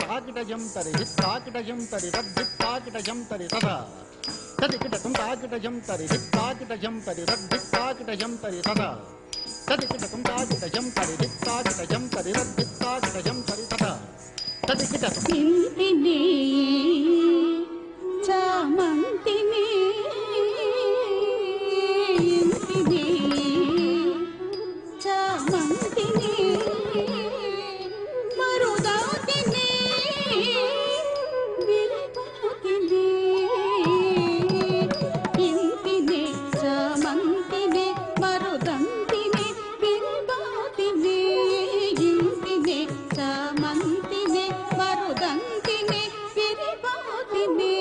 తాకిటజం తరి తాకిటజం తరి తాకిటజం తరి సదా తదికిటం తాకిటజం తరి తాకిటజం తరి తాకిటజం తరి సదా తదికిటం తాకిటజం తరి తాకిటజం తరి తాకిటజం తరి సదా తదికిటం ఇంటిని చామంతిని ఇంటిని చామంతిని మరుదాతిని విరపాతిని ఇంటిని చామంతిని మరుదంతిని విరపాతిని ఇంటిని చామంతిని మరుదంతిని విరపాతిని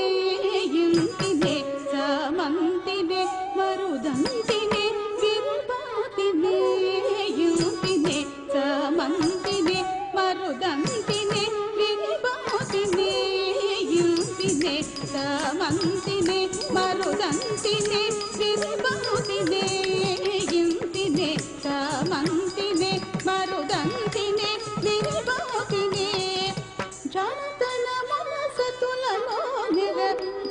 ఇంటిని చామంతిని మరుదంతిని విరపాతిని ఇంటిని చామంతిని మరుదంతిని విరపాతిని ఇంటిని చామంతిని మరుదంతిని విరపాతిని ఇంటిని చామంతిని మరుదంతిని విరపాతిని జనతన మనసతులలో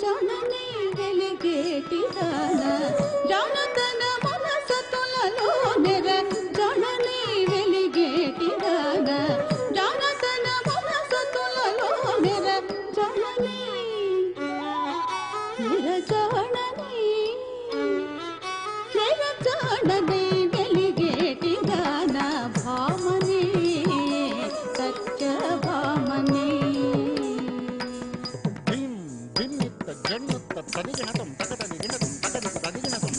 జనని వెలిగేటి దాన జనతన మనసతులలో జనని వెలిగేటి దాన జనతన మనసతులలో జనని నిరజానని నిరజానని వెలిగేటి దాన భామని సత్య భామని జన్నుత్త తదిగినతం తగటది గినతం తగది తదిగినతం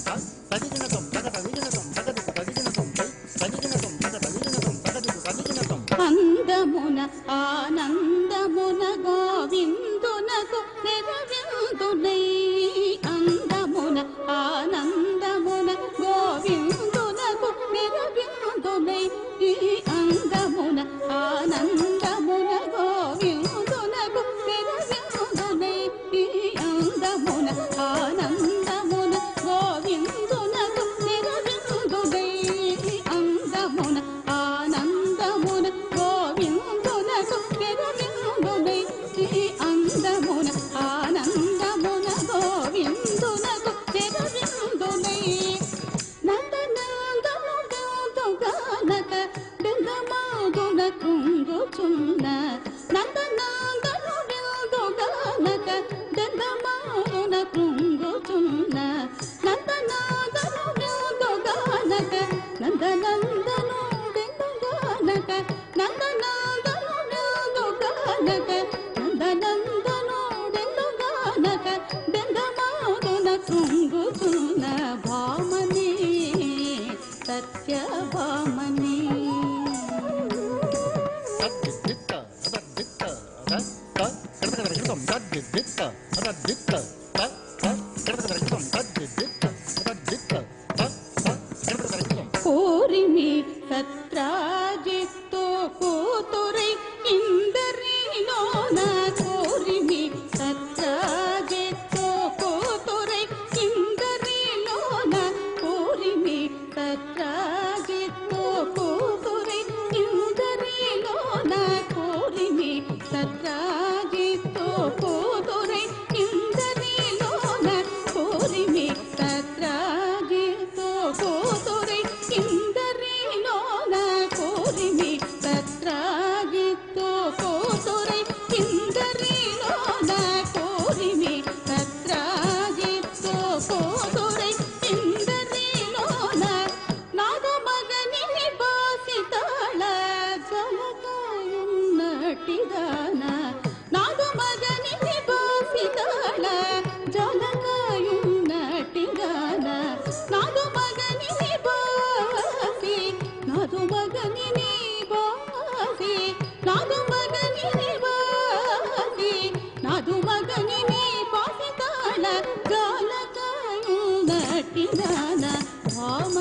తదిగినతం తగటది గినతం తగది తదిగినతం తదిగినతం తగటది గినతం తగది తదిగినతం అందమున ఆనందమున గోవిందునకు నెరవేరుదునై అందమున ఆనందమున గోవిందునకు నెరవేరుదునై ఈ అందమున ఆనందమున గోవిందునకు నెరవేరుదునై ఈ అందమున ఆనందమున గోవిందునకు నెరవేరుదునై అందమున ఆనందమున గోవిందునకు నెరవేరుదునై ఈ అందమున ఆనందమున గోవిందునకు నెరవేరుదునై నందనందనుగానక డంగమాదున కుంగుచున్న నందనందనుగానక డంగమాదున కుంగుచున్న నందనందనుగానక నందనందనుగానక నందనందనుగానక నందనందనుగానక డంగమాదున కుంగుచున్న భామని సత్య భామని తద్దిత్త తద్దిత్త తద్దిత్త తద్దిత్త తద్దిత్త తద్దిత్త తద్దిత్త కోరిమి సత్రాజిత్తో కూతురై ఇందరిలోన కోరిమి సత్రాజిత్తో కూతురై ఇందరిలోన కోరిమి సత్రాజిత్తో కూతురై ఇందరిలోన కోరిమి సత్రాజిత్తో కూతురై ఇందరిలోన కోరిమి సత్రాజిత్తో కూతురై ఇందరిలోన కోరిమి సత్రాజిత్తో కూతురై ఇందరిలోన కోరిమి సత్రాజిత్తో కూతురై ఇందరిలోన నాగమగని బాసితాళ జలకాయున్నటిదాన నాగమగని బాసితాళ జలకాయున్నటిదాన నాగమగని బాసి నాగమగని బాసి నాగమగని బాసి నాగమగని బాసితాళ జలకాయున్నటిదాన భామ